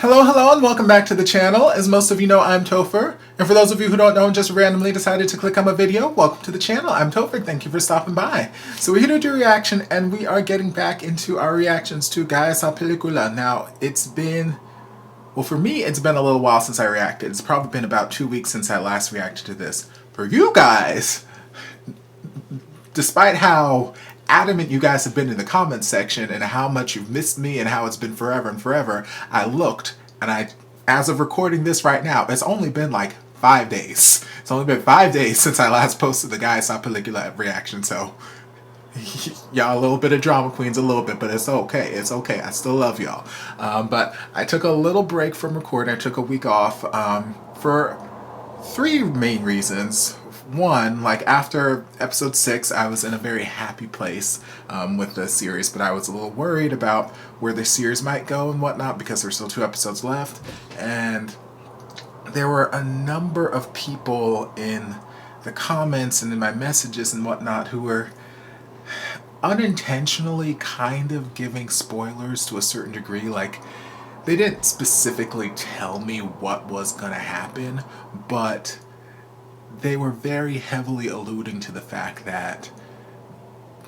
Hello, hello, and welcome back to the channel. As most of you know, I'm Topher. And for those of you who don't know and just randomly decided to click on my video, welcome to the channel. I'm Topher. Thank you for stopping by. So we're here to do a reaction, and we are getting back into our reactions to Gaya Pelikula. Now, it's been, well, for me, it's been a little while since I reacted. It's probably been about 2 weeks since I last reacted to this. For you guys, despite how adamant you guys have been in the comments section and how much you've missed me and how it's been forever and forever, I looked and as of recording this right now, it's only been like 5 days. It's only been 5 days since I last posted the Gaya Pelikula reaction, so y'all a little bit of drama queens, a little bit, but it's okay. It's okay. I still love y'all. But I took a little break from recording. I took a week off for 3 main reasons. One, like after episode 6, I was in a very happy place with the series, but I was a little worried about where the series might go and whatnot because there's still 2 episodes left. And there were a number of people in the comments and in my messages and whatnot who were unintentionally kind of giving spoilers to a certain degree. Like, they didn't specifically tell me what was gonna happen, but they were very heavily alluding to the fact that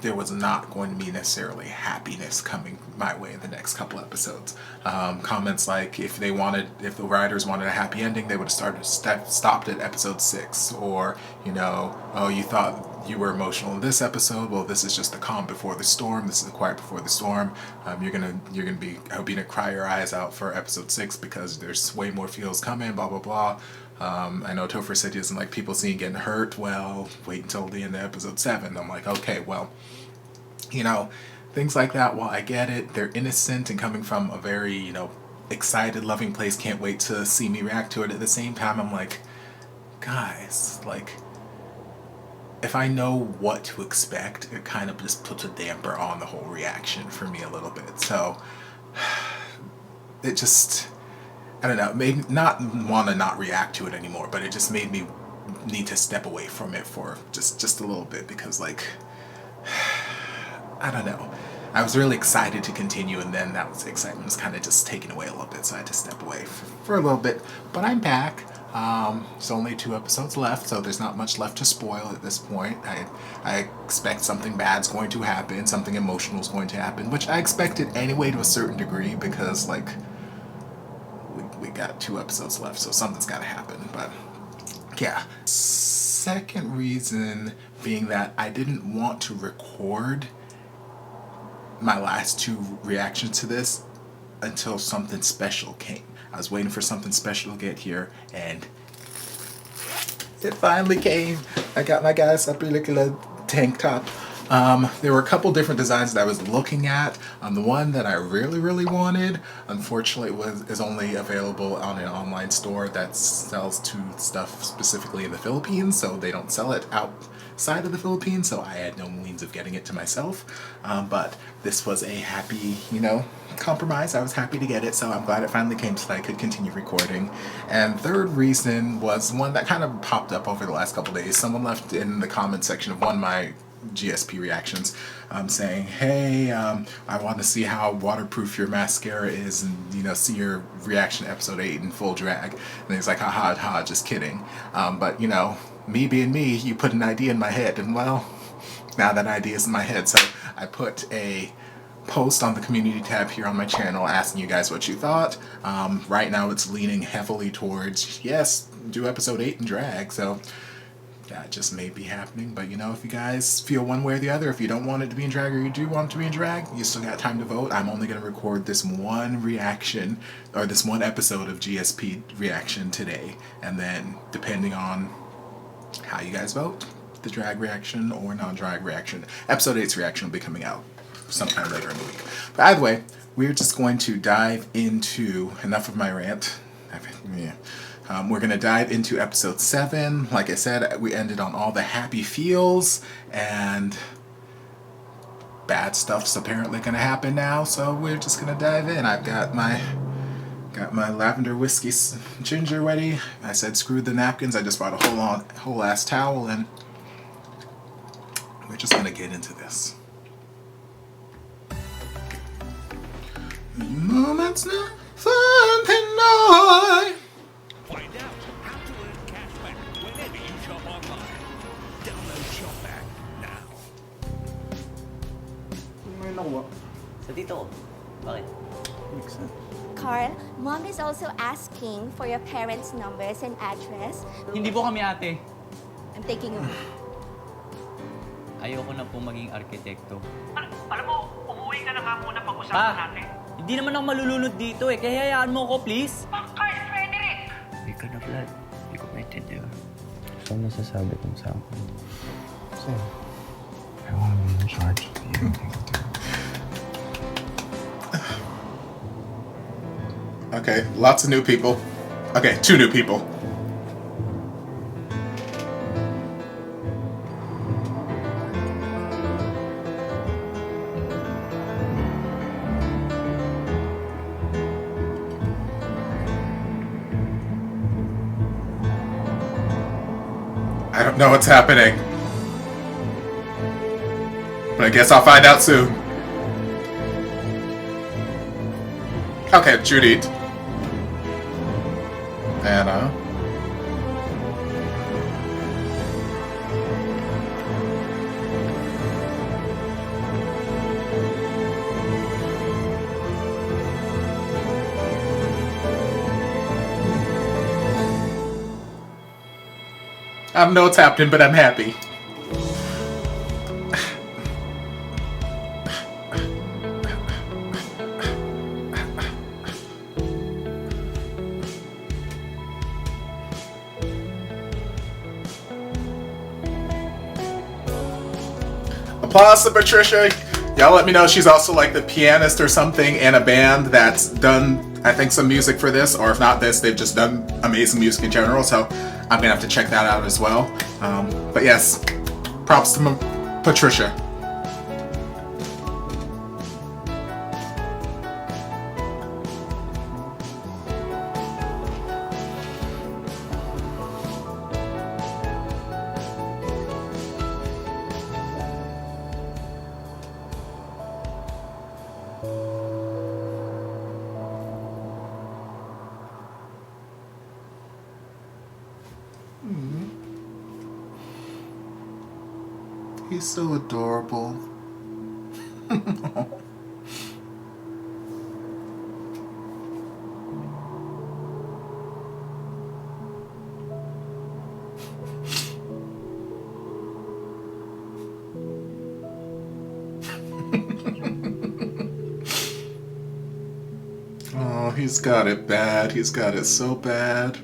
there was not going to be necessarily happiness coming my way in the next couple episodes. Comments like if the writers wanted a happy ending, they would have stopped at episode 6, or oh, you thought you were emotional in this episode. Well, this is just the calm before the storm. This is the quiet before the storm. You're gonna be hoping to cry your eyes out for episode 6 because there's way more feels coming. Blah blah blah. I know Topher said he doesn't like people seeing getting hurt. Well, wait until the end of episode 7. I'm like, okay, well, things like that. While I get it, they're innocent and coming from a very, excited, loving place. Can't wait to see me react to it. At the same time, I'm like, guys, like, if I know what to expect, it kind of just puts a damper on the whole reaction for me a little bit. So it just, I don't know, made me not want to not react to it anymore, but it just made me need to step away from it for just a little bit because, like, I don't know. I was really excited to continue, and then that excitement was kind of just taken away a little bit, so I had to step away for a little bit. But I'm back. There's only 2 episodes left, so there's not much left to spoil at this point. I expect something bad's going to happen, something emotional is going to happen, which I expected anyway to a certain degree because, like, we got 2 episodes left, so something's got to happen. But yeah. Second reason being that I didn't want to record my last 2 reactions to this until something special came. I was waiting for something special to get here, and it finally came. I got my Gaya Pelikula tank top. There were a couple different designs that I was looking at. The one that I really wanted, unfortunately, is only available on an online store that sells to stuff specifically in the Philippines, so they don't sell it outside of the Philippines, so I had no means of getting it to myself. But this was a happy, compromise. I was happy to get it, so I'm glad it finally came so that I could continue recording. And third reason was one that kind of popped up over the last couple days. Someone left in the comment section of one of my GSP reactions saying, hey, I want to see how waterproof your mascara is and see your reaction to episode 8 in full drag. And he's like, ha, just kidding. But me being me, you put an idea in my head, and well, now that idea is in my head. So I put a post on the community tab here on my channel asking you guys what you thought. Right now it's leaning heavily towards, yes, do episode 8 in drag. So that just may be happening, but if you guys feel one way or the other, if you don't want it to be in drag or you do want it to be in drag, you still got time to vote. I'm only going to record this one reaction, or this one episode of GSP reaction today, and then depending on how you guys vote, the drag reaction or non-drag reaction, episode 8's reaction will be coming out sometime later in the week. But either way, we're just going to dive into, enough of my rant. We're going to dive into episode 7. Like I said, we ended on all the happy feels, and bad stuff's apparently going to happen now, so we're just going to dive in. I've got my lavender whiskey ginger ready. I said screw the napkins. I just brought a whole ass towel, and we're just going to get into this. Moments now, fun ako. Bakit? Makes sense. Karl, Mom is also asking for your parents' numbers and address. Hindi po kami ate. I'm taking a look. Ayoko na po maging arkitekto. Alam mo, umuwi ka na nga muna pag-usapan natin. Hindi naman ako malulunod dito eh. Kaya hayaan mo ako, please. Bakit, Frederick? Hindi ka na, Vlad. Hindi ko maintindihan. So, masasabi kong sa akin. So, I want to be in charge of everything. Okay, lots of new people. Okay, 2 new people. I don't know what's happening. But I guess I'll find out soon. Okay, Judith. Anna. I don't know what's happening, but I'm happy. Applause to Patricia. Y'all let me know she's also like the pianist or something in a band that's done, I think, some music for this, or if not this, they've just done amazing music in general, so I'm gonna have to check that out as well. But yes, props to Patricia. He's so adorable. Oh, he's got it bad. He's got it so bad.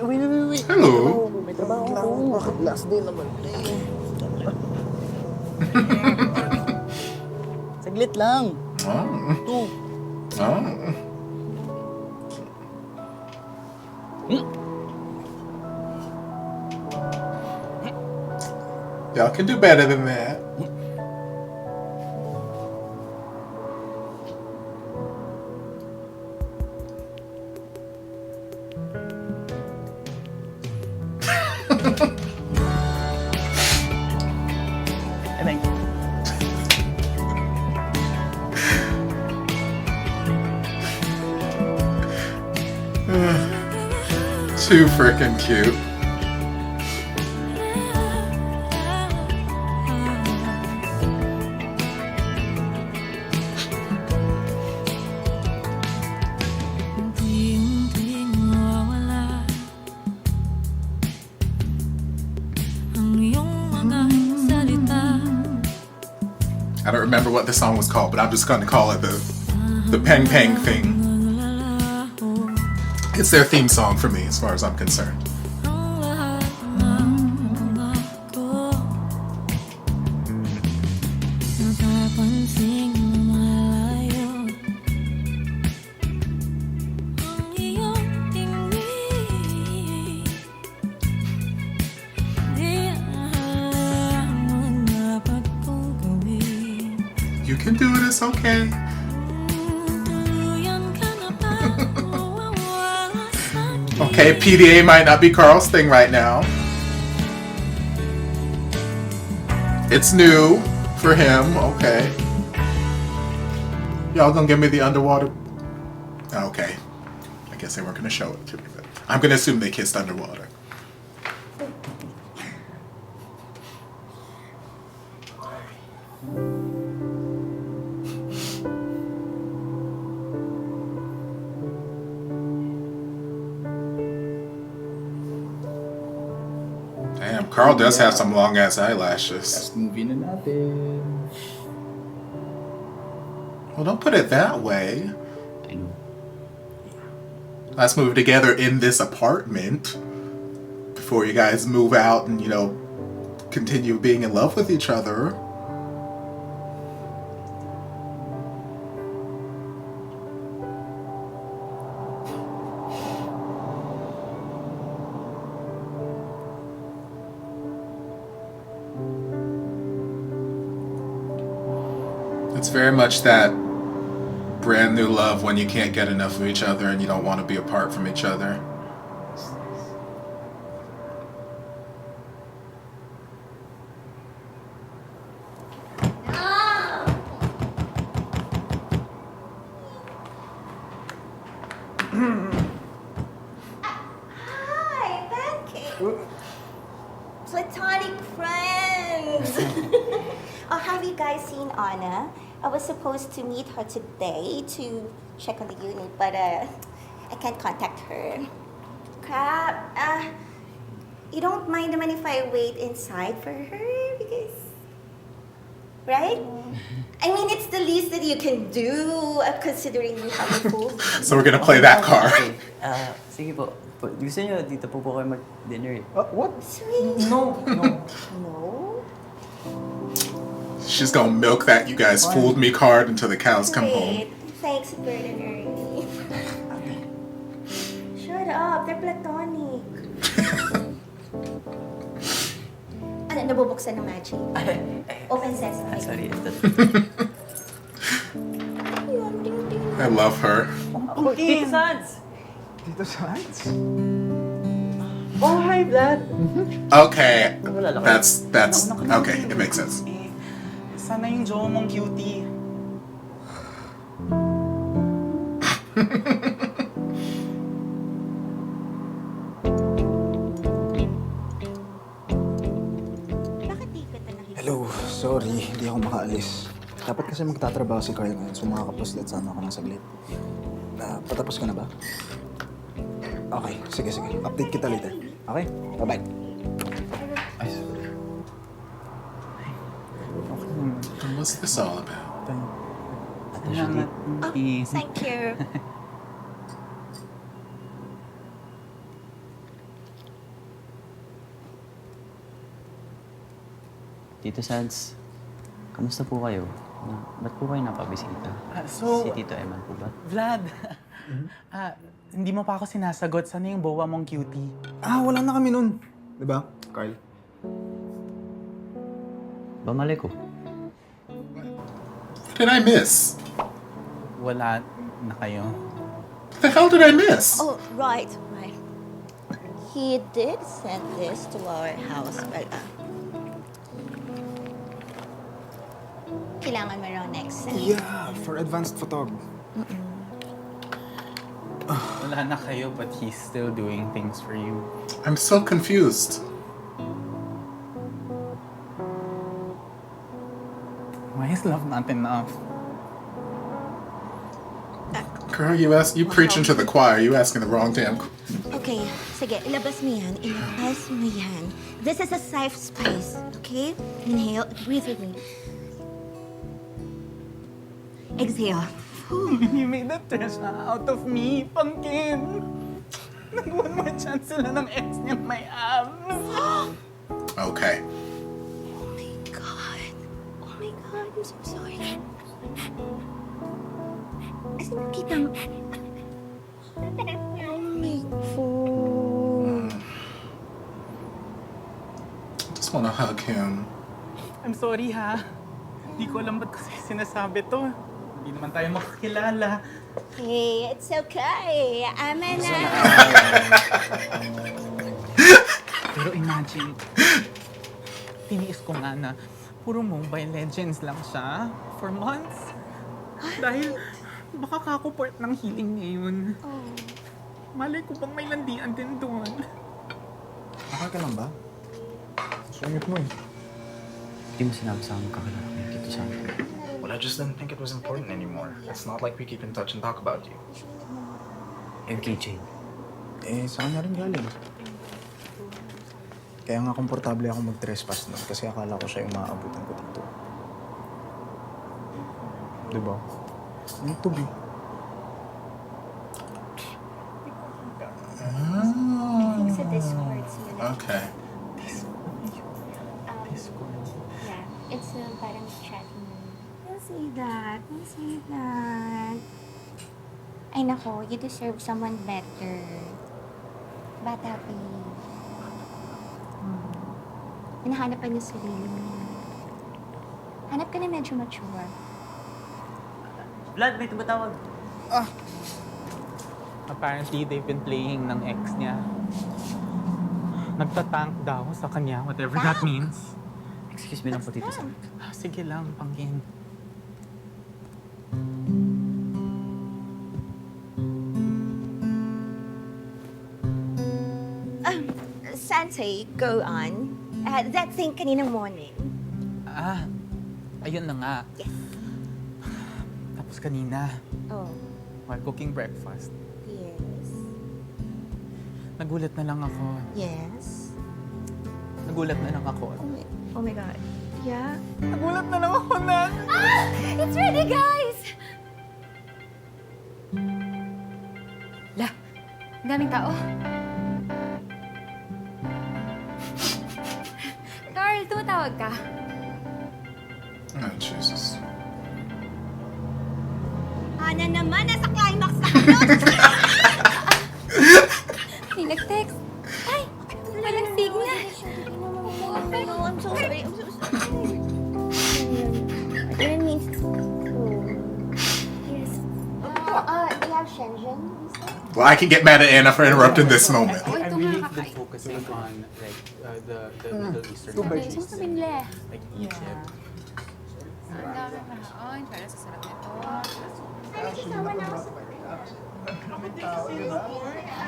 Wait. Hello. May trabaho ako. Bakit last day naman? Saglit lang. Oh. Oh. Y'all can do better than that. Too freaking cute. I don't remember what the song was called, but I'm just going to call it the Peng Peng thing. It's their theme song for me, as far as I'm concerned. You can do it, it's okay. Okay, PDA might not be Karl's thing right now. It's new for him, okay. Y'all gonna give me the underwater? Okay. I guess they weren't gonna show it to me, but I'm gonna assume they kissed underwater. Damn, Karl does have some long ass eyelashes. Last movie na natin. Well, don't put it that way. I know. Let's move together in this apartment before you guys move out and, you know, continue being in love with each other. It's very much that brand new love when you can't get enough of each other and you don't want to be apart from each other. Hi, Pancake. Platonic friends. Oh, have you guys seen Anna? I was supposed to meet her today to check on the unit, but I can't contact her. Crap. You don't mind naman if I wait inside for her? Because, right? I mean, it's the least that you can do, considering you have a full. So we're gonna play that card. Okay. Sige po. Gusto niyo, dito po kayo mag-dinner eh. What? Sweet. No. No? She's gonna milk that "you guys fooled me" card until the cows come home. Wait. Thanks, Bert and Ernie. Shut up. They're platonic. Ano, nabubuksan ng magic? Open sesame. Sorry. Yun, ding, ding. I love her. Tito Sans! Tito Sans? Oh, hi, Vlad. Okay, Wala lang. that's okay. It makes sense. Sana yung jowa mong cutie. Bakit di ka na nakikita? Hello, sorry, hindi ako makaalis. Dapat kasi magtatrabaho si Karl ngayon, so makakapuslit sana ako ng saglit. Patapos ka na ba? Okay, sige. Update kita later. Okay? Bye-bye. Ay, sorry. What's this all about? Salamat. Oh, thank you. Tito Sans, kamusta po kayo? Ba't po kayo napabisita? So, Si Tito Eman po ba? Vlad, hindi mo pa ako sinasagot. Sana yung bowa mong cutie? Wala na kami nun. Diba, Karl? Bamalik ko. What did I miss? Wala na kayo. What the hell did I miss? Oh, right. He did send this to our house, but kailangan mo raw next time. Yeah, for advanced photog. Wala na kayo, but he's still doing things for you. I'm so confused. Why is love not enough? Girl, you preaching to the choir. You asking the wrong damn. Okay, sige, ilabas mo yan. Ilabas mo yan. This is a safe space, okay? Inhale, breathe with me. Exhale. He made a treasure out of me, Pangkin. Nag-one more chance sila ng ex niya may abs. Okay. Oh my God. Oh my God, I'm so sorry. As in, nakita mo. Oh my God. Just wanna hug him. I'm sorry ha. Hindi ko alam ba't kasi sinasabi to. Hindi naman tayo makakilala. Hey, it's okay. I'm in a... Pero imagine, tiniis ko nga na puro Mobile Legends lang siya for months. Dahil baka kakuport ng healing niya yun. Oh. Malay ko bang may landian din doon. Okay ka lang ba? Sungit mo eh. Hindi mo sinabi sa akin kakilala ko yung Tito Sans. Well, I just didn't think it was important anymore. It's not like we keep in touch and talk about you. MK Jane. Sa kanya rin galing. Kaya nga komportable ako mag-trespass nun kasi akala ko siya yung maaabutan ko dito. Diba? Yung to be. I think sa Discord sila. Okay. Yeah, it's parang chatting. Don't say that. Don't say that. Ay nako, you deserve someone better. Bata pa yun. Hinahanap pa niya sarili mo. Hanap ka na medyo mature. Vlad, may tumatawag. Apparently, they've been playing ng ex niya. Nagtatank daw sa kanya, whatever that means. Excuse me lang po, Tito Sam. Sige lang, pangkin. Sensei, go on. That thing kaninang morning. Ayun na nga. Yes. Tapos kanina, Oh, while cooking breakfast, yes. nagulat na lang ako. Yes. Nagulat na lang ako. Oh my God. Yeah? Nagulat na lang ako na. It's ready, guys! La, ang daming tao. Karl, tumatawag ka. Oh, Jesus. Ana naman, nasa climax na ako. May nag-text. Ay, walang signal. No, I'm so sorry. I'm so sorry. I didn't mean to. Yes. Do you have Shenzhen? Well, I can get mad at Anna for interrupting this moment. Oh, I ito really nga been kakain. focusing on like the Middle Eastern Two Ay, countries, saan ka binili? like Egypt. Ang dami mahal. Parang sasarap nito.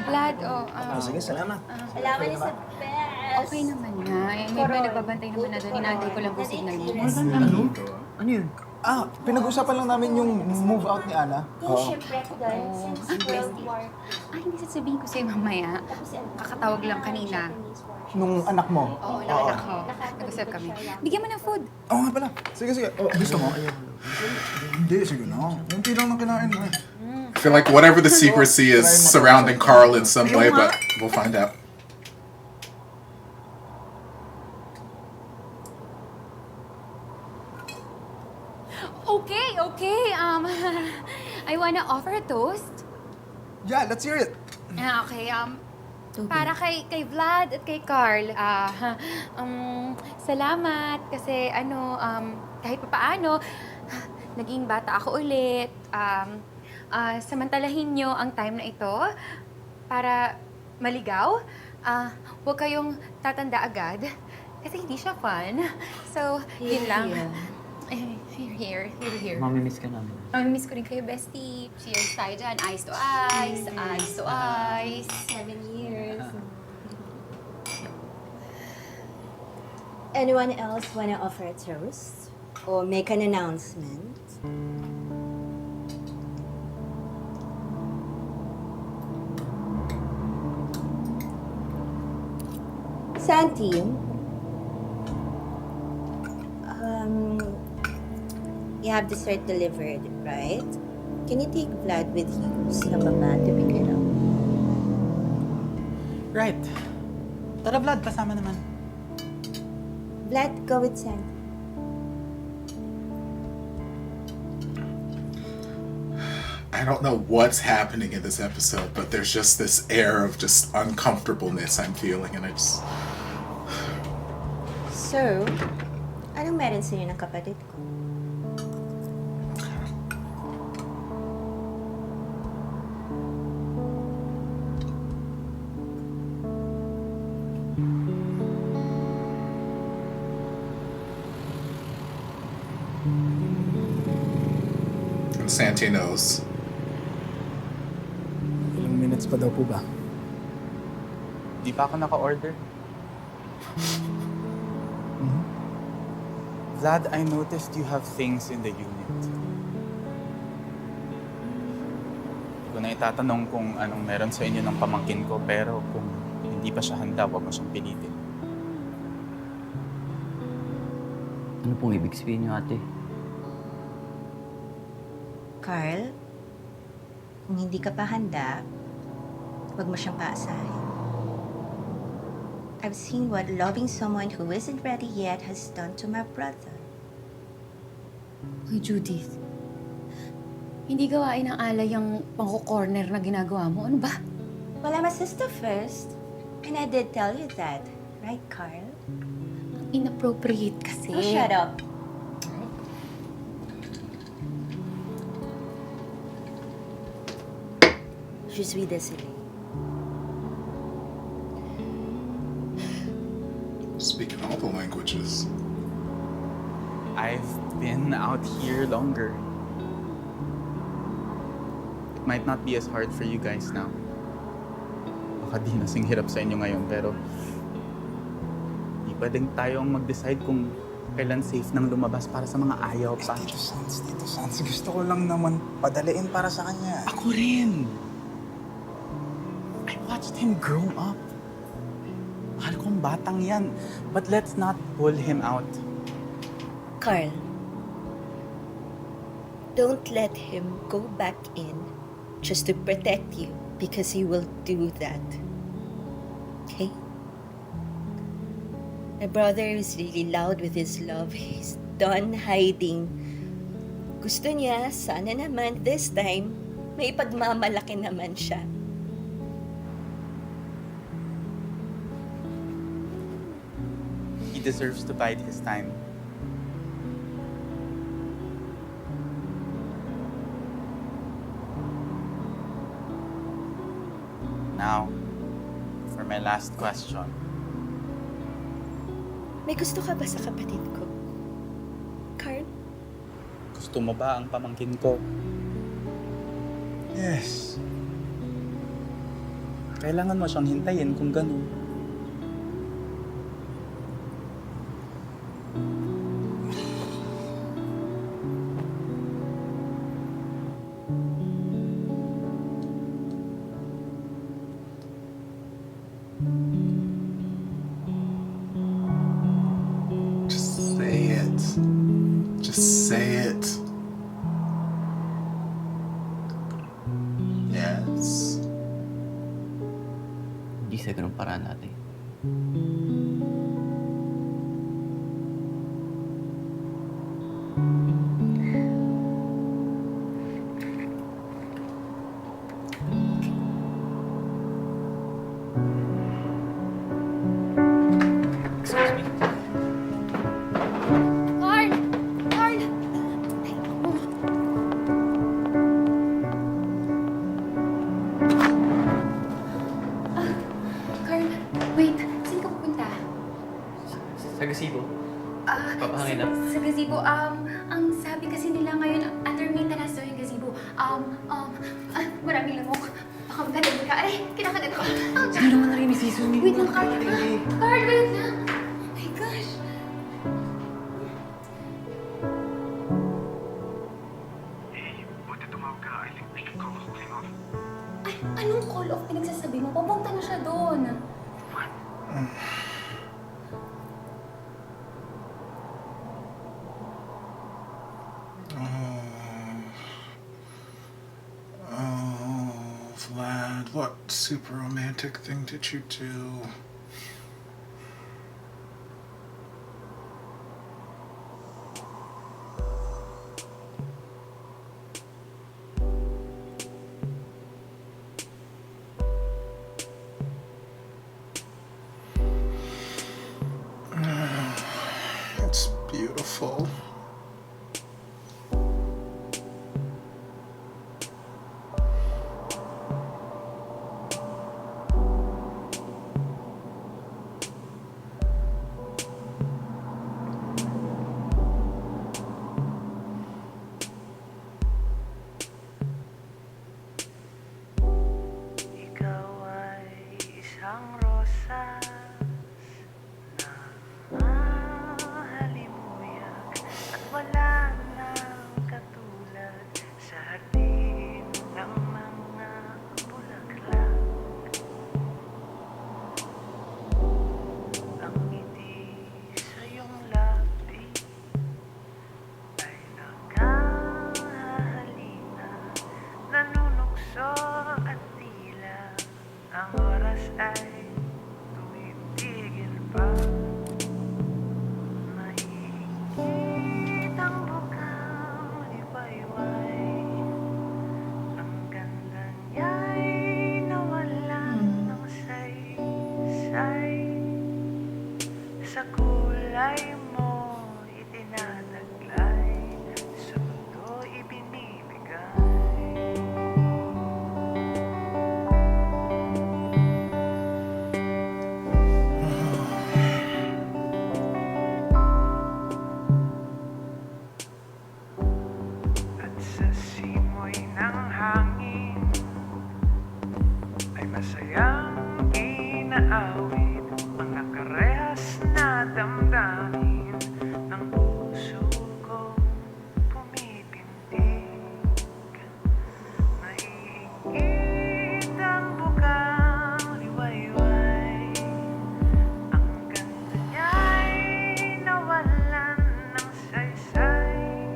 Vlad, Sige, salamat. Salamat niyo sa best. okay naman nga. May nagbabantay naman na doon. Inaantay ko lang po signal mo. Ano yun? Pinag-usapan lang namin yung move out ni Ana. Yung shipwreck doon since World War. Ay, hindi sasabihin ko sa'yo mamaya. Kakatawag lang kanina. Nung anak mo. Oo, naanak ko. Nag-usap kami. Bigyan mo ng food. Oo nga pala. Sige, sige. Oh, gusto mo? Hindi, sige na. Munti lang ng kinain mo. I feel like whatever the secrecy is surrounding Karl in some way, but we'll find out. Okay, okay. I wanna offer a toast. Yeah, let's hear it. Okay, para kay Vlad at kay Karl. Salamat kasi kahit papaano, naging bata ako ulit. Samantalahin nyo ang time na ito para maligaw. Huwag kayong tatanda agad kasi hindi siya fun. So, yun lang. Here. Mamimiss ka namin. Miss ko rin kayo, bestie. Cheers tayo dyan. Eyes to eyes. Eyes to eyes. 7 years. Anyone else wanna offer a toast? Or make an announcement? Santi, you have dessert delivered, right? Can you take Vlad with you sa baba to pick it up? Right. Tara Vlad, kasama naman. Vlad, go with Santi. I don't know what's happening in this episode, but there's just this air of just uncomfortableness I'm feeling, and I just... So, anong meron sa'yo ng kapatid ko? And Santi knows. Ilang minutes pa daw po ba? Di pa ako naka-order. Vlad, I noticed you have things in the unit. Hindi ko na itatanong kung anong meron sa inyo ng pamangkin ko, pero kung hindi pa siya handa, huwag mo siyang pilitin. Ano pong ibig sabihin niyo, ate? Carl, kung hindi ka pa handa, huwag mo siyang paasahin. I've seen what loving someone who isn't ready yet has done to my brother. Hoy, Judith. Hindi gawain ng alay ang pangko-corner na ginagawa mo. Ano ba? Well, I'm a sister first. And I did tell you that. Right, Carl? Inappropriate kasi. Oh, shut up. Je suis désolée. Speaking all the languages. I've been out here longer. It might not be as hard for you guys now. Baka di nasing hirap sa inyo ngayon, pero di pwedeng tayong mag-decide kung kailan safe nang lumabas para sa mga ayaw pa. Tito Sans, gusto ko lang naman padaliin para sa kanya. Ako rin! I watched him grow up. Mahal kong batang yan. But let's not pull him out. Carl, don't let him go back in just to protect you because he will do that. Okay? My brother is really loud with his love. He's done hiding. Gusto niya, sana naman this time, may pagmamalaki naman siya. He deserves to bide his time. Now, for my last question. May gusto ka ba sa kapatid ko? Carl? Gusto mo ba ang pamangkin ko? Yes. Kailangan mo siyang hintayin kung gano'n. Just say it. Just say it. Yes. Hindi sa ganung paraan natin. Carl! Carl! Ay, naku. Carl, wait. Saan ka pupunta? Sa gasibo. Papahangin na. Sa gazebo. Ang sabi kasi nila ngayon, under maintenance daw yung gazebo. Maraming lamok. Baka magkadali ka. Ay, kinakagat ko. Hindi naman narinig si Susan. Wait lang, Carl. Carl, wait lang. Oh my gosh. Buti tumawag ka. I think we should call the whole thing off. Ay, anong call off pinagsasabi mo? Pupunta na siya doon. Oh, Vlad, what super romantic thing did you do? It's beautiful. Ikaw ay isang rosas na mahalimuyag sa kulay mo itinataglay, sa mundo ibinibigay. At sa simoy ng hangin ay masayang inaawit ang nakarehas na damdamin ng puso kong pumipintig. Naiingit ang bukang liwayway, ang ganda niya'y nawalan ng saysay.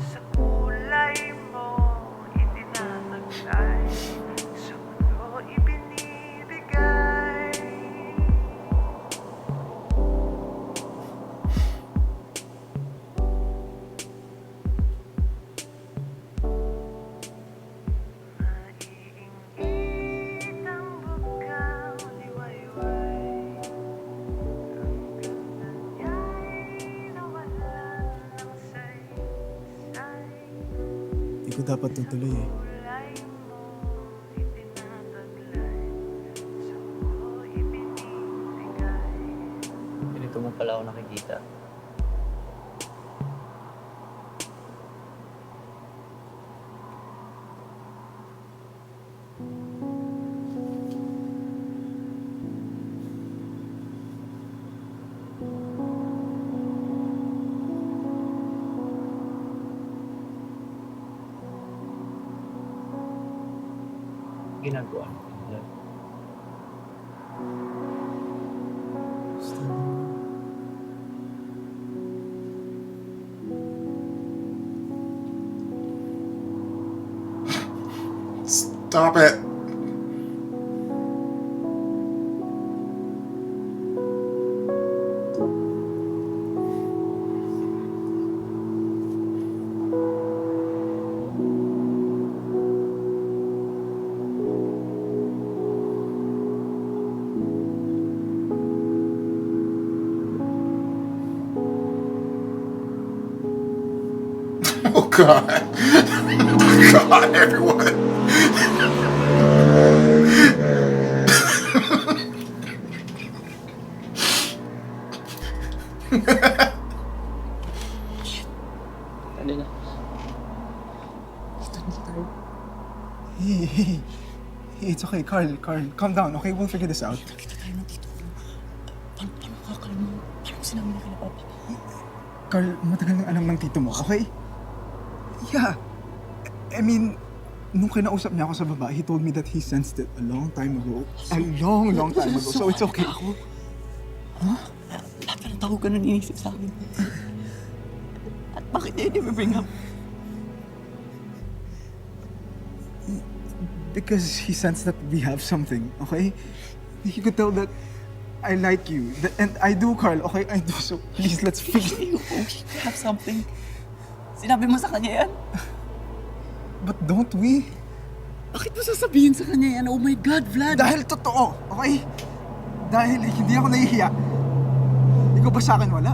Sa kulay mo itinataglay, sa mundo ibinibigay. Naiingit ang bukang liwayway, ang ganda niya'y nawalan ng saysay. Hindi ko dapat tutuloy eh. Kulay mo itinataglay, sa mundo ibinibigay. Ganito mo pala ako nakikita. Ginagawa mo. Stop it. Oh God. Oh God, everyone. Ano na? Hey, it's okay, Carl, calm down, okay? We'll figure this out. Paano kakakalma mo? Paano ko sinabi na kila Papa? Carl, matagal nang alam ng tito mo, okay? Yeah. I mean, nung kinausap niya ako sa baba, he told me that he sensed it a long time ago. A long time ago. So it's okay. Lahat ka ng tao ganun inisip sa akin. At bakit niya bring up? Because he sensed that we have something, okay? He could tell that I like you. And I do, Carl, okay? I do. So please, let's fix it. You have something. Sinabi mo sa kanya yan? But don't we? Bakit mo sasabihin sa kanya yan? Oh my God, Vlad! Dahil totoo, okay? Dahil hindi ako nahihiya. Ikaw ba sa akin wala?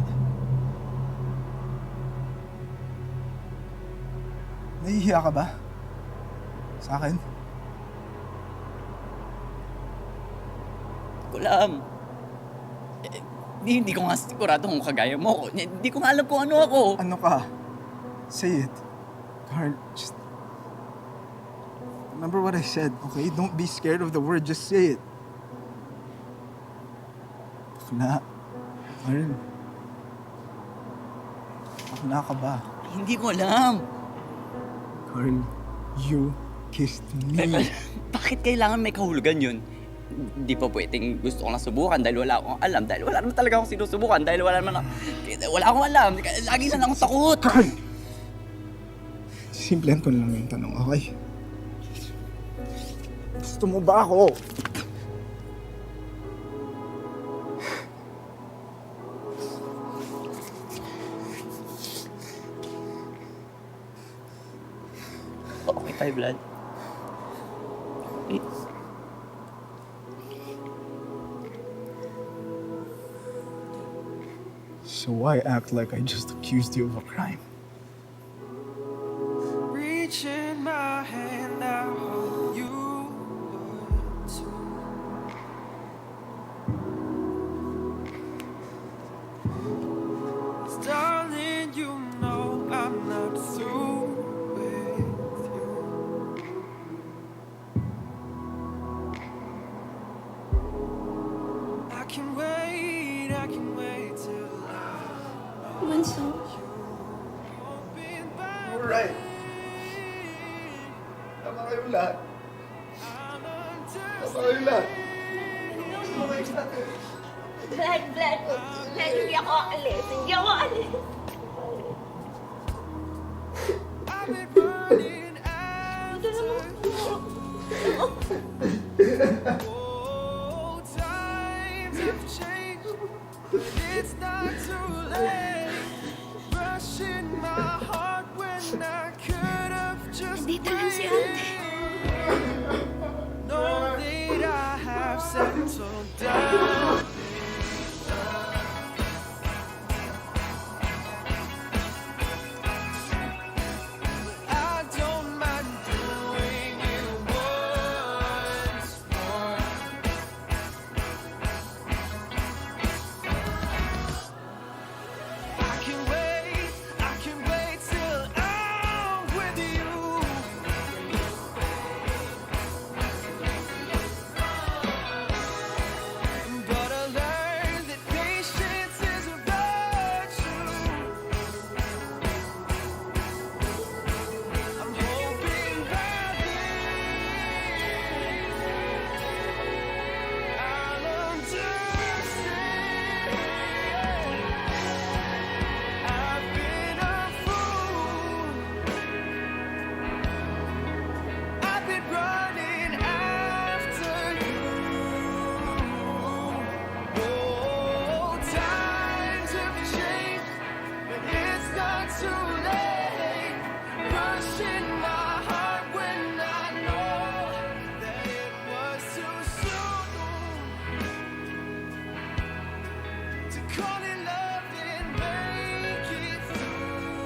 Nahihiya ka ba? Sa akin? Ko alam. Hindi ko nga sigurado kung kagaya mo ako. Hindi ko nga alam kung ano ako. Ano ka? Say it. Carl, just... Remember what I said, okay? Don't be scared of the word, just say it. Bakla. Carl. Bakla ka ba? Hindi ko alam. Carl, you kissed me. Bakit kailangan may kahulugan yun? Di pa pwedeng gusto ko lang subukan dahil wala akong alam. Dahil wala naman talaga akong sinusubukan. Dahil wala akong alam. Lagi lang akong takot. Carl! Simplihan ko na lang yung tanong, okay? Gusto mo ba ako? Okay tayo, Vlad. Okay. So why act like I just accused you of a crime? Reaching my hand out, hope you would too. 'Cause darling, you know I'm not through with you. I can wait till Bunso. Alright. Tama kayo lahat. Tama kayo lahat. Vlad, hindi ako aalis. Hindi ako aalis. I've been running after oh, times have changed, but it's not too late. Rushing my heart when I could have just Nandito lang si ate. know that I have settled down. I don't mind doing it once more. I can wait till I'm with you. But I learned that patience is a virtue. I'm hoping that I'll understand. I've been a fool. I've been running after you. Oh, times have changed, but it's not too late. Rushing my heart when I know that it was too soon to call it love and make it through.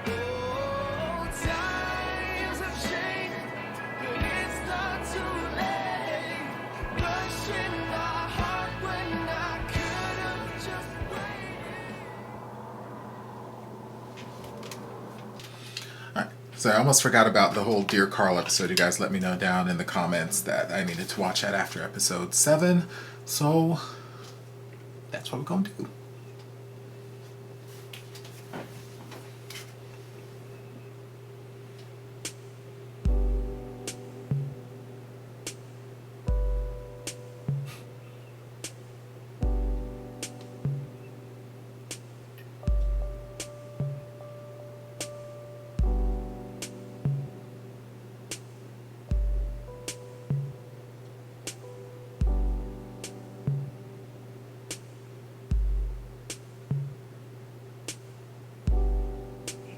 Oh, times have changed, but it's not too late. Rushing my heart when I could have just waited. Alright, so I almost forgot about the whole Dear Karl episode. You guys let me know down in the comments that I needed to watch that after episode 7. So that's what we're going to do.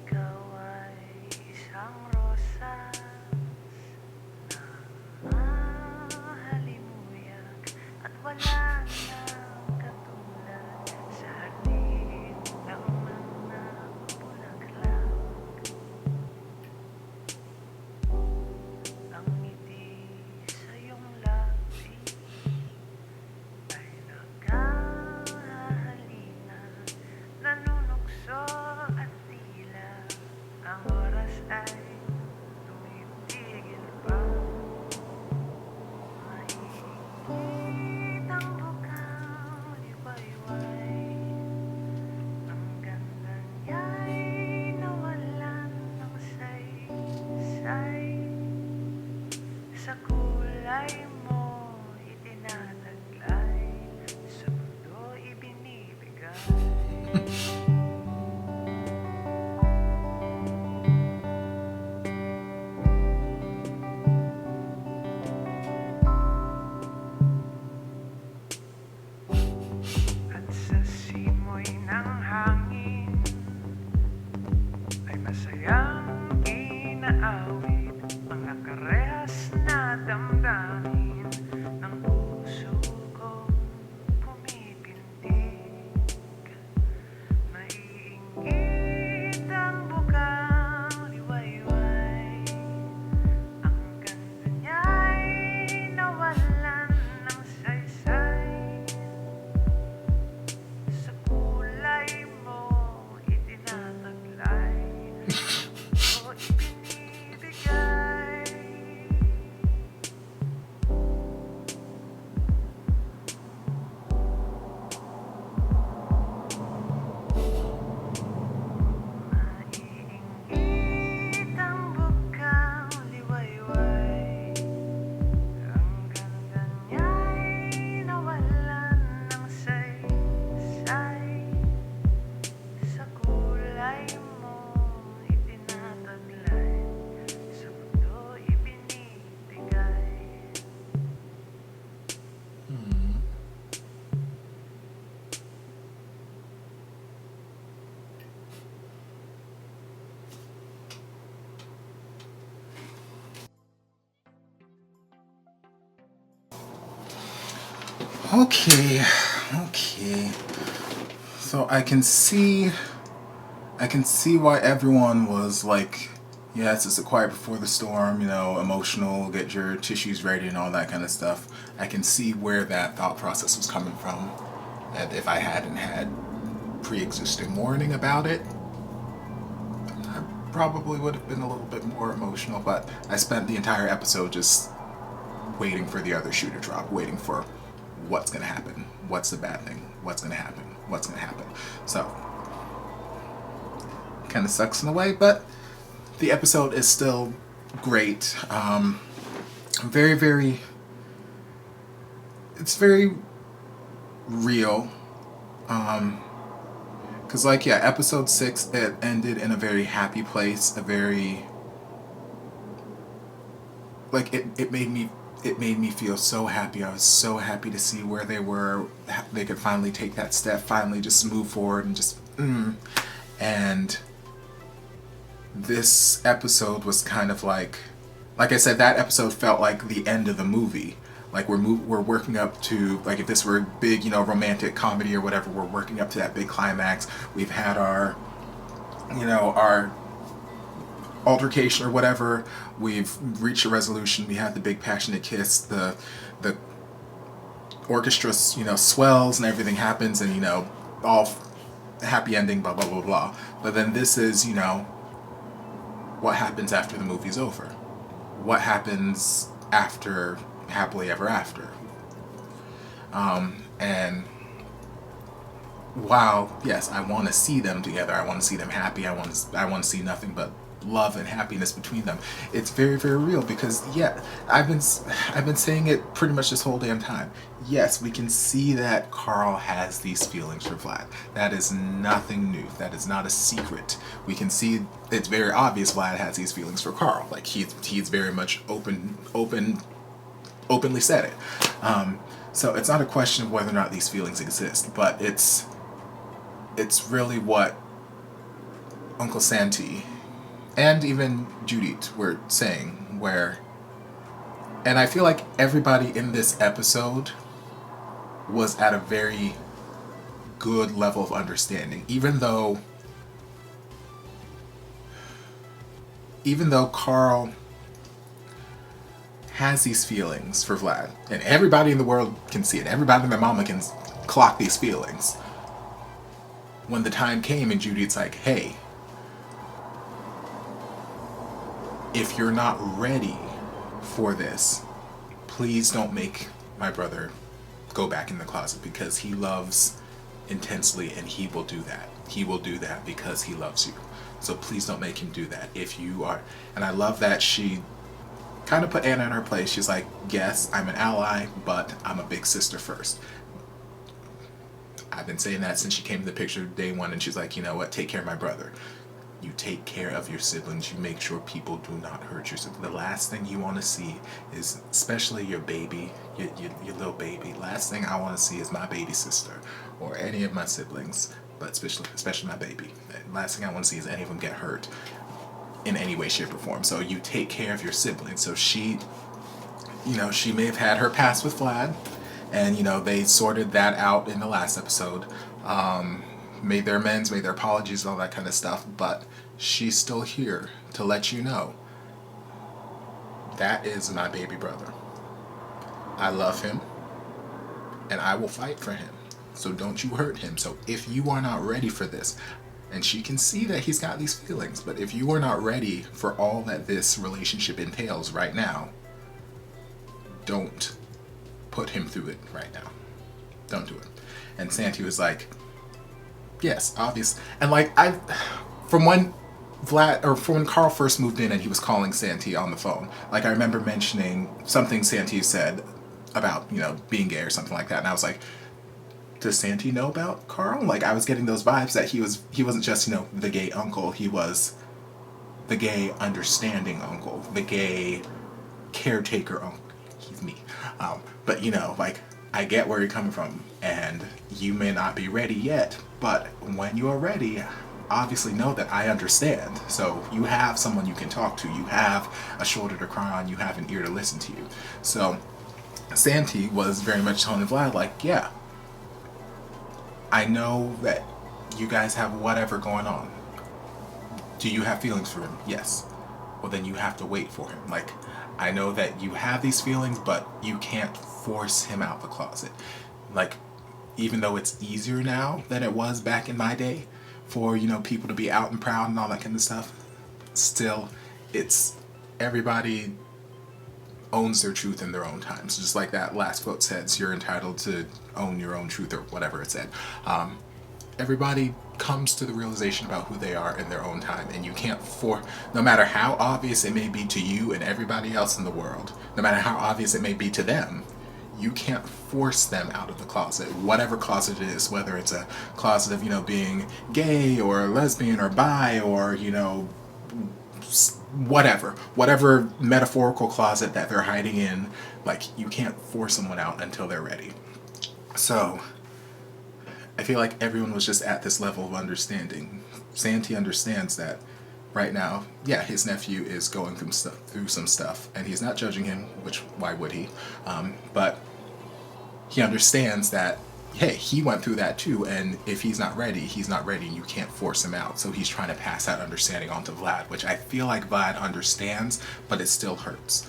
Ikaw ay isang rosas na mahalimuyag at wala nang katulad sa hardin ng mga bulaklak. Ang ngiti sa iyong labi ay nagkahalina, nanunukso at tila ang oras ay tumitigil pa. Mahigit ang Okay. So I can see why everyone was like, yes, it's a quiet before the storm, emotional, get your tissues ready and all that kind of stuff. I can see where that thought process was coming from. And if I hadn't had pre-existing warning about it, I probably would have been a little bit more emotional, but I spent the entire episode just waiting for the other shoe to drop, waiting for what's going to happen, what's the bad thing, what's going to happen. So, kind of sucks in a way, but the episode is still great. Very, very, it's very real. Because, episode 6, it ended in a very happy place, a very, it made me feel so happy. I was so happy to see where they were. They could finally take that step, finally just move forward and just, And this episode was kind of like I said, that episode felt like the end of the movie. Like we're working up to, like if this were a big, romantic comedy or whatever, we're working up to that big climax. We've had our altercation or whatever. We've reached a resolution. We had the big passionate kiss. The orchestra, swells and everything happens, and all happy ending. Blah blah blah blah. But then this is, what happens after the movie's over? What happens after happily ever after? And while yes, I want to see them together. I want to see them happy. I want to see nothing but love and happiness between them. It's very, very real because I've been saying it pretty much this whole damn time. Yes, we can see that Karl has these feelings for Vlad. That is nothing new. That is not a secret. We can see it's very obvious Vlad has these feelings for Karl. Like he's very much openly said it. So it's not a question of whether or not these feelings exist, but it's really what Uncle Santi and even Judith were saying, and I feel like everybody in this episode was at a very good level of understanding, even though Karl has these feelings for Vlad, and everybody in the world can see it. Everybody and their mama can clock these feelings. When the time came and Judith's like, hey, if you're not ready for this, please don't make my brother go back in the closet, because he loves intensely and he will do that. He will do that because he loves you. So please don't make him do that. If you are, and I love that she kind of put Anna in her place. She's like, yes, I'm an ally, but I'm a big sister first. I've been saying that since she came to the picture day one, and she's like, you know what, take care of my brother. You take care of your siblings. You make sure people do not hurt your siblings. The last thing you want to see is, especially your baby, your little baby, last thing I want to see is my baby sister or any of my siblings, but especially my baby. The last thing I want to see is any of them get hurt in any way, shape, or form. So you take care of your siblings. So she may have had her past with Vlad, and, they sorted that out in the last episode. Made their amends, made their apologies, all that kind of stuff, but she's still here to let you know that is my baby brother. I love him, and I will fight for him. So don't you hurt him. So if you are not ready for this, and she can see that he's got these feelings, but if you are not ready for all that this relationship entails right now, don't put him through it right now. Don't do it. And Santi was like, yes, obvious. And from when Karl first moved in and he was calling Santi on the phone, I remember mentioning something Santi said about, being gay or something like that. And I was like, does Santi know about Karl? I was getting those vibes that he wasn't just, the gay uncle. He was the gay understanding uncle, the gay caretaker uncle. He's me. But, I get where you're coming from, and you may not be ready yet, but when you are ready, obviously know that I understand. So you have someone you can talk to, you have a shoulder to cry on, you have an ear to listen to you. So Santi was very much telling Vlad, like, yeah, I know that you guys have whatever going on. Do you have feelings for him? Yes. Well, then you have to wait for him. Like, I know that you have these feelings, but you can't force him out the closet. Like, even though it's easier now than it was back in my day for, you know, people to be out and proud and all that kind of stuff, still, it's everybody owns their truth in their own time. So just like that last quote says, you're entitled to own your own truth, or whatever it said. Everybody comes to the realization about who they are in their own time, and you can't no matter how obvious it may be to you and everybody else in the world, no matter how obvious it may be to them, you can't force them out of the closet, whatever closet it is, whether it's a closet of, you know, being gay or lesbian or bi or, you know, whatever metaphorical closet that they're hiding in. Like, you can't force someone out until they're ready. So I feel like everyone was just at this level of understanding. Santi understands that right now, yeah, his nephew is going through some stuff, and he's not judging him, which why would he? But he understands that, hey, he went through that too, and if he's not ready, and you can't force him out. So he's trying to pass that understanding on to Vlad, which I feel like Vlad understands, but it still hurts.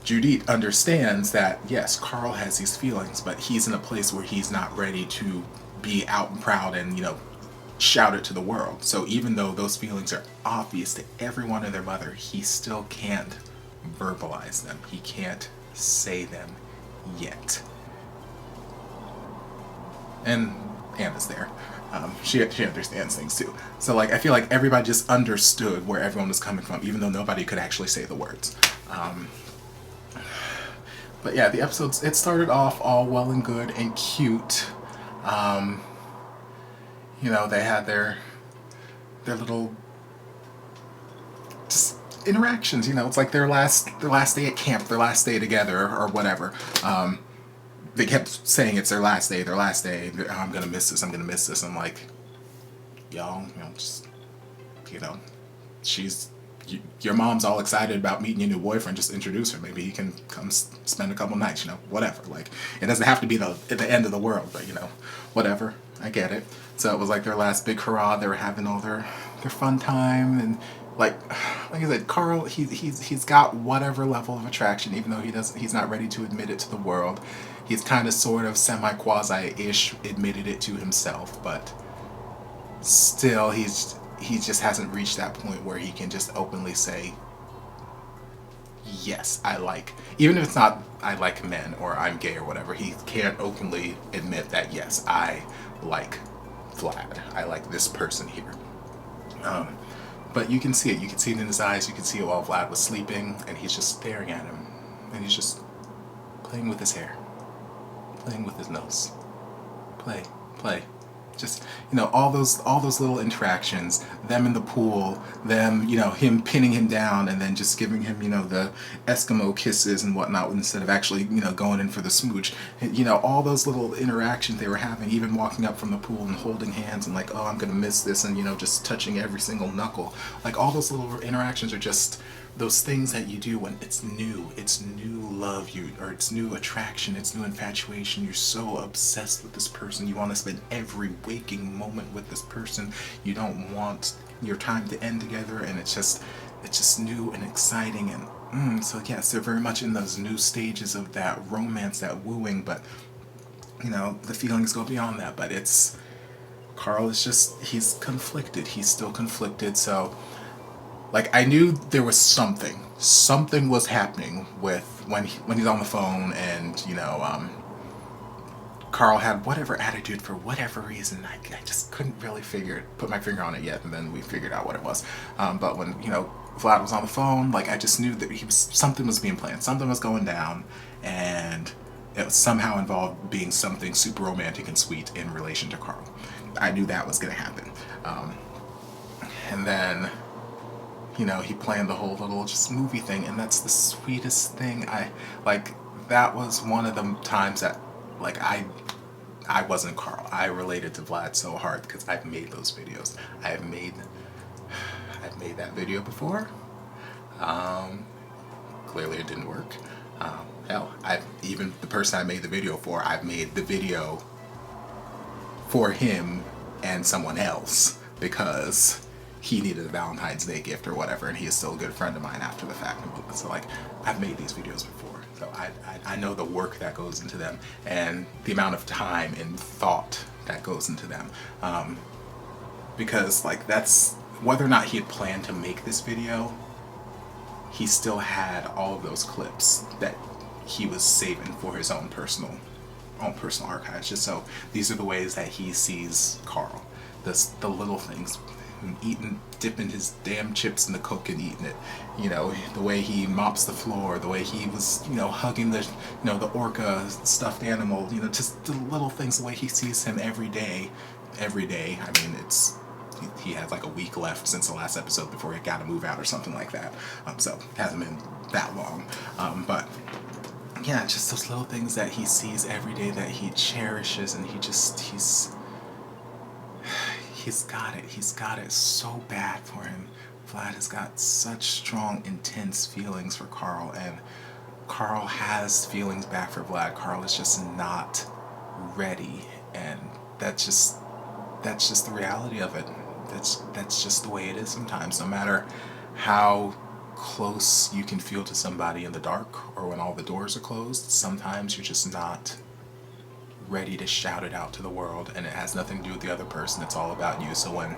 Judith understands that, yes, Karl has these feelings, but he's in a place where he's not ready to be out and proud and, you know, shout it to the world. So even though those feelings are obvious to everyone and their mother, he still can't verbalize them. He can't say them yet. And Anna's there. She understands things too. So, like, I feel like everybody just understood where everyone was coming from, even though nobody could actually say the words. But yeah, the episodes, it started off all well and good and cute. You know, they had their little just interactions, you know, it's like their last day at camp, their last day together or whatever. They kept saying it's their last day, I'm gonna miss this. I'm like, y'all, you know, just, you know, your mom's all excited about meeting your new boyfriend, just introduce her. Maybe he can come spend a couple nights, you know, whatever. Like, it doesn't have to be the end of the world, but, you know, whatever. I get it. So it was like their last big hurrah. They were having all their fun time, and like I said, Karl, he's got whatever level of attraction, even though he's not ready to admit it to the world. He's kind of sort of semi-quasi-ish admitted it to himself, but still he just hasn't reached that point where he can just openly say, yes, even if it's not I like men or I'm gay or whatever, he can't openly admit that, yes, I like Vlad. I like this person here. But you can see it. You can see it in his eyes. You can see it while Vlad was sleeping, and he's just staring at him. And he's just playing with his hair. Playing with his nose. Play. Just, you know, all those little interactions, them in the pool, them, you know, him pinning him down and then just giving him, you know, the Eskimo kisses and whatnot instead of actually, you know, going in for the smooch. You know, all those little interactions they were having, even walking up from the pool and holding hands and like, oh, I'm gonna miss this, and, you know, just touching every single knuckle. Like, all those little interactions are just those things that you do when it's new love, or it's new attraction, it's new infatuation. You're so obsessed with this person, you want to spend every waking moment with this person. You don't want your time to end together, and it's just new and exciting. And so yes, they're very much in those new stages of that romance, that wooing, but, you know, the feelings go beyond that. But Karl is just, he's conflicted. He's still conflicted. So, like, I knew there was something was happening with when he's on the phone, and, you know, Karl had whatever attitude for whatever reason. I just couldn't really put my finger on it yet, and then we figured out what it was. But when, you know, Vlad was on the phone, like, I just knew that something was being planned, something was going down, and it was somehow involved being something super romantic and sweet in relation to Karl. I knew that was going to happen. And then, you know, he planned the whole little just movie thing, and that's the sweetest thing. That was one of the times that, like, I wasn't Karl. I related to Vlad so hard because I've made those videos. I've made that video before. Clearly it didn't work. hell, even the person I made the video for, I've made the video for him and someone else because he needed a Valentine's Day gift or whatever, and he is still a good friend of mine after the fact. So like, I've made these videos before, so I know the work that goes into them and the amount of time and thought that goes into them, because like, that's whether or not he had planned to make this video, he still had all of those clips that he was saving for his own personal archives. Just so these are the ways that he sees Karl, the little things, dipping his damn chips in the Coke and eating it, you know, the way he mops the floor, the way he was, you know, hugging the, you know, the orca stuffed animal, you know, just the little things, the way he sees him every day. I mean, he had like a week left since the last episode before he got to move out or something like that, so it hasn't been that long, but yeah, just those little things that he sees every day that he cherishes, and he's got it so bad for him. Vlad has got such strong, intense feelings for Karl, and Karl has feelings back for Vlad. Karl is just not ready, and that's just the reality of it. That's just the way it is sometimes. No matter how close you can feel to somebody in the dark or when all the doors are closed, sometimes you're just not ready to shout it out to the world, and it has nothing to do with the other person. It's all about you. So when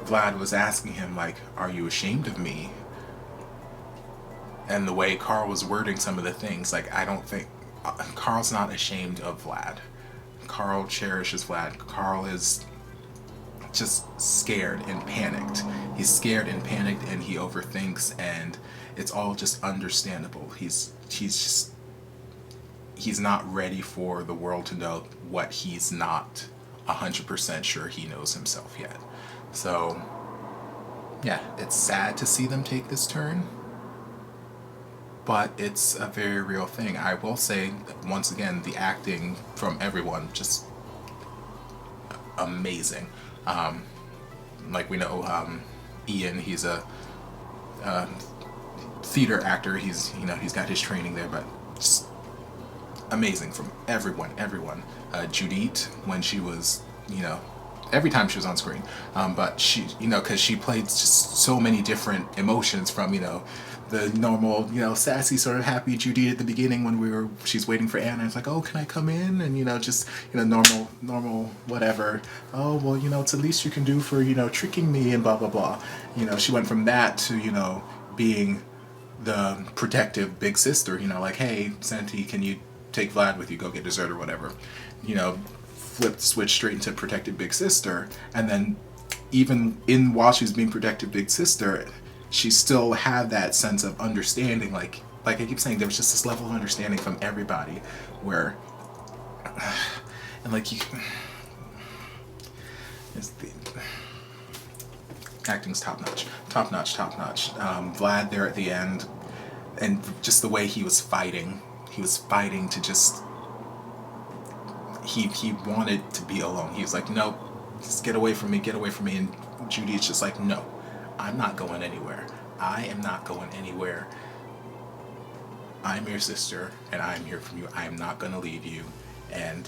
Vlad was asking him, like, are you ashamed of me? And the way Karl was wording some of the things, like, I don't think Karl's not ashamed of Vlad. Karl cherishes Vlad. Karl is just scared and panicked. He's scared and panicked, and he overthinks, and it's all just understandable. He's not ready for the world to know what he's not 100% sure he knows himself yet. So yeah, it's sad to see them take this turn, but it's a very real thing. I will say, once again, the acting from everyone, just amazing. Like we know, Ian, he's a theater actor. He's got his training there, but just amazing from everyone. Judith, when she was, every time she was on screen, but she, because she played just so many different emotions, from, the normal, sassy sort of happy Judy at the beginning when she's waiting for Anna. It's like, oh, can I come in? And, just, normal, whatever. Oh, well, it's the least you can do for, tricking me and blah, blah, blah. She went from that to, being the protective big sister, like, hey, Santi, can you take Vlad with you, go get dessert or whatever. Flipped switch straight into protective big sister. And then even while she was being protective big sister, she still had that sense of understanding, like I keep saying, there was just this level of understanding from everybody where, and like acting's top notch. Vlad there at the end, and just the way he was fighting to just, he wanted to be alone. He was like, no, just get away from me, and Judy's just like, no, I'm not going anywhere. I am not going anywhere. I'm your sister, and I'm here for you. I am not going to leave you. And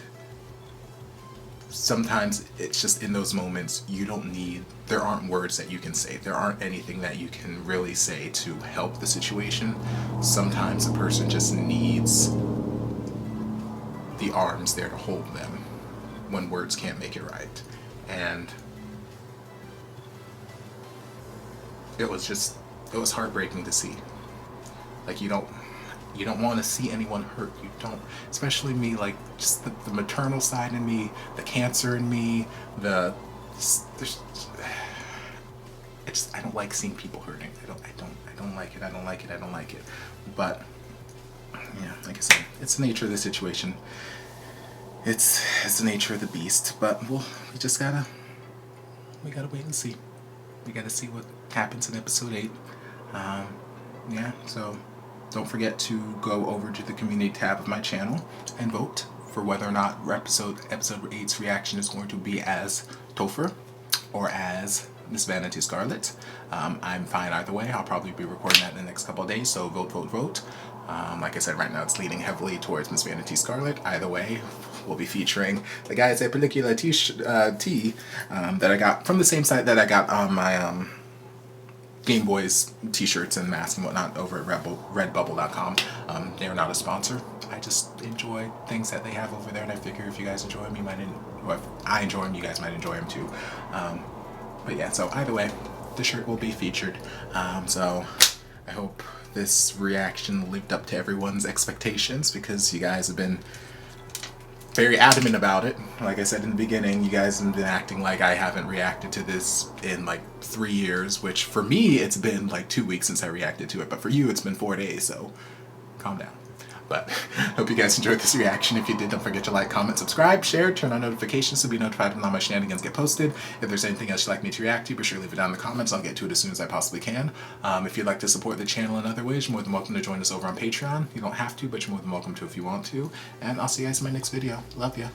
sometimes it's just in those moments, there aren't words that you can say. There aren't anything that you can really say to help the situation. Sometimes a person just needs the arms there to hold them when words can't make it right. And it was heartbreaking to see. Like, you don't want to see anyone hurt. You don't, especially me, like, just the maternal side in me, the cancer in me, I don't like seeing people hurting. I don't like it. But yeah, like I said, it's the nature of the situation. It's the nature of the beast. But we gotta wait and see. We gotta see what happens in episode 8. Yeah, so don't forget to go over to the community tab of my channel and vote for whether or not episode 8's reaction is going to be as Topher or as Miss Vanity Scarlet. I'm fine either way. I'll probably be recording that in the next couple of days, so vote. Like I said, right now it's leaning heavily towards Miss Vanity Scarlet. Either way, we'll be featuring the Gaya Pelikula tee that I got from the same site that I got on my Game Boys t-shirts and masks and whatnot over at redbubble.com. They are not a sponsor. I just enjoy things that they have over there, and I figure if you guys enjoy them, if I enjoy them, you guys might enjoy them too. But yeah, so either way, the shirt will be featured. So I hope this reaction lived up to everyone's expectations, because you guys have been very adamant about it. Like I said in the beginning, you guys have been acting like I haven't reacted to this in like 3 years, which for me it's been like 2 weeks since I reacted to it, but for you it's been 4 days, so calm down. But hope you guys enjoyed this reaction. If you did, don't forget to like, comment, subscribe, share, turn on notifications to be notified when all my shenanigans get posted. If there's anything else you'd like me to react to, be sure to leave it down in the comments. I'll get to it as soon as I possibly can. If you'd like to support the channel in other ways, you're more than welcome to join us over on Patreon. You don't have to, but you're more than welcome to if you want to. And I'll see you guys in my next video. Love ya.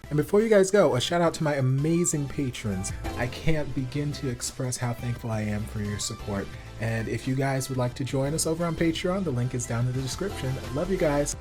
And before you guys go, a shout out to my amazing patrons. I can't begin to express how thankful I am for your support. And if you guys would like to join us over on Patreon, the link is down in the description. Love you guys.